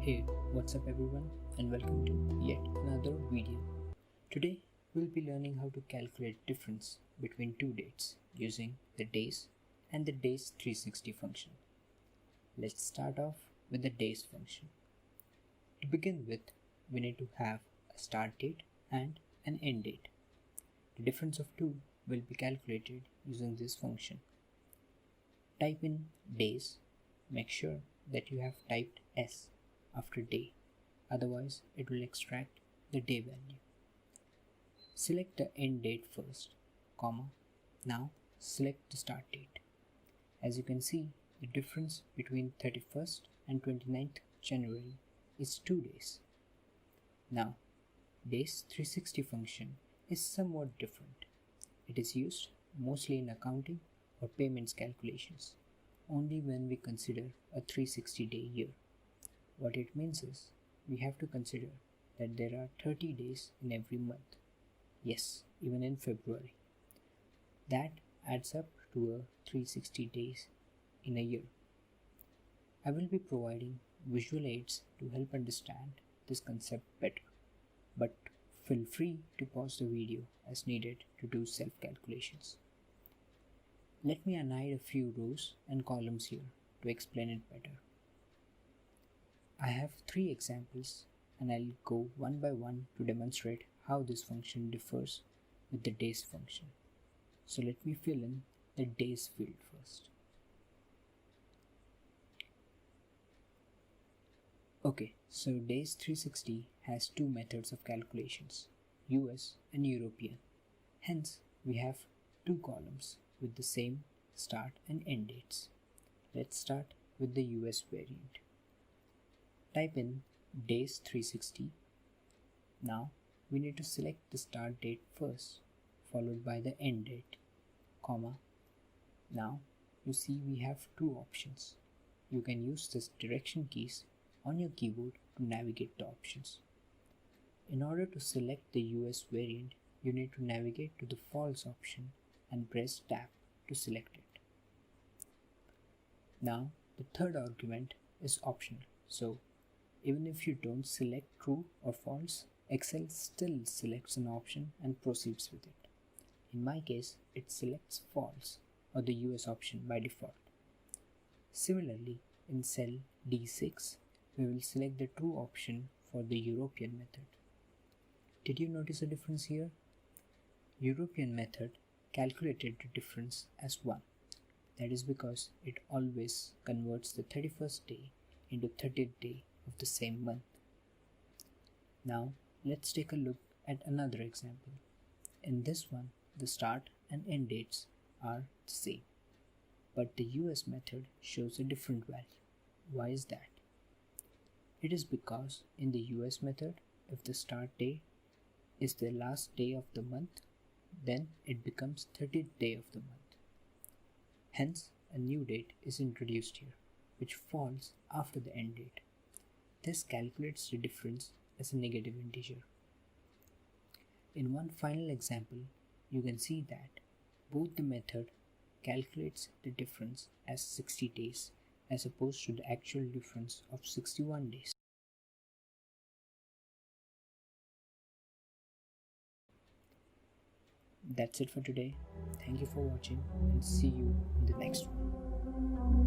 Hey, what's up everyone and welcome to yet another video. Today we'll be learning how to calculate difference between two dates using the days and the DAYS360 function. Let's start off with the days function. To begin with, we need to have a start date and an end date. The difference of two will be calculated using this function. Type in days. Make sure that you have typed S after day, otherwise it will extract the day value. Select the end date first, comma. Now select the start date. As you can see, the difference between 31st and 29th January is 2 days. Now, DAYS360 function is somewhat different. It is used mostly in accounting or payments calculations, only when we consider a 360-day year. What it means is, we have to consider that there are 30 days in every month. Yes, even in February. That adds up to a 360 days in a year. I will be providing visual aids to help understand this concept better, but feel free to pause the video as needed to do self-calculations. Let me annihilate a few rows and columns here to explain it better. I have 3 examples and I'll go one by one to demonstrate how this function differs with the days function. So let me fill in the days field first. Okay, so DAYS360 has 2 methods of calculations, US and European. Hence, we have 2 columns with the same start and end dates. Let's start with the US variant. Type in DAYS360. Now we need to select the start date first, followed by the end date, comma. Now you see we have 2 options. You can use this direction keys on your keyboard to navigate the options. In order to select the US variant, you need to navigate to the false option and press tab to select it. Now the third argument is optional, so even if you don't select true or false, Excel still selects an option and proceeds with it. In my case, it selects false or the US option by default. Similarly, in cell D6, we will select the true option for the European method. Did you notice a difference here? European method calculated the difference as 1. That is because it always converts the 31st day into 30th day of the same month. Now let's take a look at another example. In this one, the start and end dates are the same, but the US method shows a different value. Why is that? It is because in the US method, if the start day is the last day of the month, then it becomes 30th day of the month. Hence, a new date is introduced here, which falls after the end date. This calculates the difference as a negative integer. In one final example, you can see that both the method calculates the difference as 60 days as opposed to the actual difference of 61 days. That's it for today. Thank you for watching and see you in the next one.